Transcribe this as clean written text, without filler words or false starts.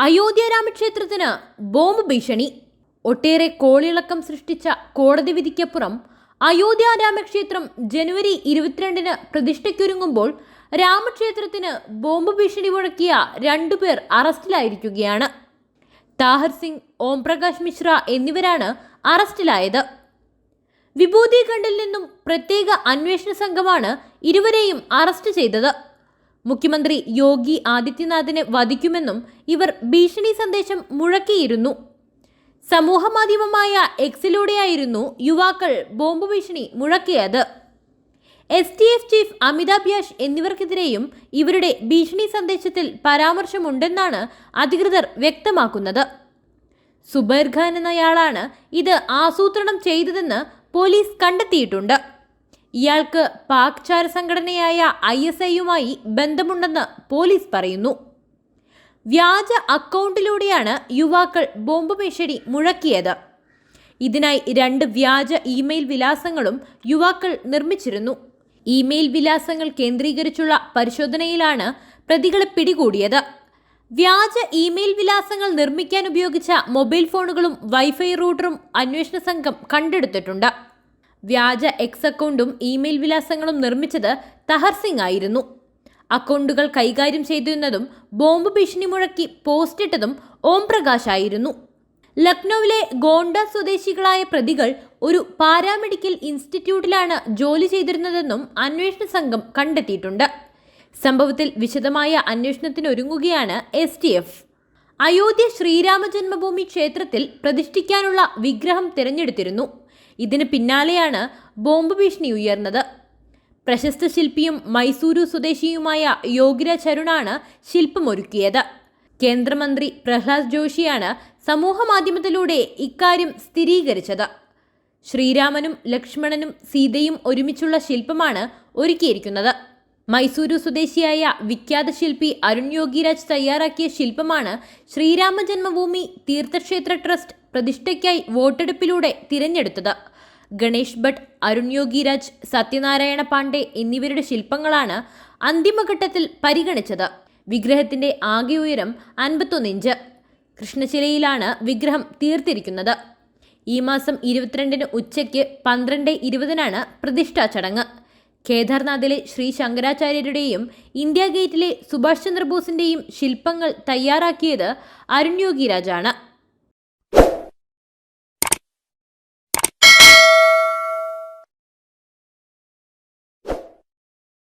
Ayodhya രാമക്ഷേത്രത്തിന് bomb ഭീഷണി. ഒട്ടേറെ കോളിളക്കം സൃഷ്ടിച്ച കോടതി വിധിക്കപ്പുറം അയോധ്യ രാമക്ഷേത്രം ജനുവരി 22-ന് പ്രതിഷ്ഠയ്ക്കൊരുങ്ങുമ്പോൾ രാമക്ഷേത്രത്തിന് ബോംബ് ഭീഷണി മുഴക്കിയ 2 പേർ അറസ്റ്റിലായിരിക്കുകയാണ്. താഹിർ സിംഗ്, ഓം പ്രകാശ് മിശ്ര എന്നിവരാണ് അറസ്റ്റിലായത്. വിഭൂതി ഖണ്ഡിൽ നിന്നും പ്രത്യേക അന്വേഷണ സംഘമാണ് ഇരുവരെയും അറസ്റ്റ് ചെയ്തത്. മുഖ്യമന്ത്രി യോഗി ആദിത്യനാഥിനെ വധിക്കുമെന്നും ഇവർ ഭീഷണി സന്ദേശം മുഴക്കിയിരുന്നു. സമൂഹ മാധ്യമമായ എക്സിലൂടെയായിരുന്നു യുവാക്കൾ ബോംബ് ഭീഷണി മുഴക്കിയത്. STF ചീഫ് അമിതാഭ് യാഷ് എന്നിവർക്കെതിരെയും ഇവരുടെ ഭീഷണി സന്ദേശത്തിൽ പരാമർശമുണ്ടെന്നാണ് അധികൃതർ വ്യക്തമാക്കുന്നത്. സുബൈർ ഖാൻ എന്നയാളാണ് ഇത് ആസൂത്രണം ചെയ്തതെന്ന് പോലീസ് കണ്ടെത്തിയിട്ടുണ്ട്. ഇയാൾക്ക് പാക് ചാര സംഘടനയായ ISIയുമായി ബന്ധമുണ്ടെന്ന് പോലീസ് പറയുന്നു. വ്യാജ അക്കൗണ്ടിലൂടെയാണ് യുവാക്കൾ ബോംബ് ഭീഷണി മുഴക്കിയത്. ഇതിനായി 2 വ്യാജ ഇമെയിൽ വിലാസങ്ങളും യുവാക്കൾ നിർമ്മിച്ചിരുന്നു. ഇമെയിൽ വിലാസങ്ങൾ കേന്ദ്രീകരിച്ചുള്ള പരിശോധനയിലാണ് പ്രതികളെ പിടികൂടിയത്. വ്യാജ ഇമെയിൽ വിലാസങ്ങൾ നിർമ്മിക്കാൻ ഉപയോഗിച്ച മൊബൈൽ ഫോണുകളും വൈഫൈ റൂട്ടറും അന്വേഷണ സംഘം കണ്ടെടുത്തിട്ടുണ്ട്. വ്യാജ എക്സ് അക്കൗണ്ടും ഇമെയിൽ വിലാസങ്ങളും നിർമ്മിച്ചത് താഹിർ സിംഗ് ആയിരുന്നു. അക്കൗണ്ടുകൾ കൈകാര്യം ചെയ്തിരുന്നതും ബോംബ് ഭീഷണി മുഴക്കി പോസ്റ്റിട്ടതും ഓം പ്രകാശ് ആയിരുന്നു. ലക്നൌവിലെ ഗോണ്ട സ്വദേശികളായ പ്രതികൾ ഒരു പാരാമെഡിക്കൽ ഇൻസ്റ്റിറ്റ്യൂട്ടിലാണ് ജോലി ചെയ്തിരുന്നതെന്നും അന്വേഷണ സംഘം കണ്ടെത്തിയിട്ടുണ്ട്. സംഭവത്തിൽ വിശദമായ അന്വേഷണത്തിനൊരുങ്ങുകയാണ് STF. അയോധ്യ ശ്രീരാമ ജന്മഭൂമി ക്ഷേത്രത്തിൽ പ്രതിഷ്ഠിക്കാനുള്ള വിഗ്രഹം തിരഞ്ഞെടുത്തിരുന്നു. ഇതിന് പിന്നാലെയാണ് ബോംബ് ഭീഷണി ഉയർന്നത്. പ്രശസ്ത ശില്പിയും മൈസൂരു സ്വദേശിയുമായ യോഗിരാജ് അരുണാണ് ശില്പമൊരുക്കിയത്. കേന്ദ്രമന്ത്രി പ്രഹ്ലാദ് ജോഷിയാണ് സമൂഹ മാധ്യമത്തിലൂടെ ഇക്കാര്യം സ്ഥിരീകരിച്ചത്. ശ്രീരാമനും ലക്ഷ്മണനും സീതയും ഒരുമിച്ചുള്ള ശില്പമാണ് ഒരുക്കിയിരിക്കുന്നത്. മൈസൂരു സ്വദേശിയായ വിഖ്യാത ശില്പി അരുൺ യോഗിരാജ് തയ്യാറാക്കിയ ശില്പമാണ് ശ്രീരാമ ജന്മഭൂമി തീർത്ഥക്ഷേത്ര ട്രസ്റ്റ് പ്രതിഷ്ഠയ്ക്കായി വോട്ടെടുപ്പിലൂടെ തിരഞ്ഞെടുത്തത്. ഗണേഷ് ഭട്ട്, അരുൺ യോഗിരാജ്, സത്യനാരായണ പാണ്ഡെ എന്നിവരുടെ ശില്പങ്ങളാണ് അന്തിമഘട്ടത്തിൽ പരിഗണിച്ചത്. വിഗ്രഹത്തിന്റെ ആകെ ഉയരം 51 ഇഞ്ച്. കൃഷ്ണശിലയിലാണ് വിഗ്രഹം തീർത്തിരിക്കുന്നത്. ഈ മാസം 22-ന് ഉച്ചയ്ക്ക് 12:20-നാണ് പ്രതിഷ്ഠാ ചടങ്ങ്. കേദാർനാഥിലെ ശ്രീ ശങ്കരാചാര്യരുടെയും ഇന്ത്യ ഗേറ്റിലെ സുഭാഷ് ചന്ദ്രബോസിന്റെയും ശില്പങ്ങൾ തയ്യാറാക്കിയത് അരുൺ യോഗിരാജാണ്.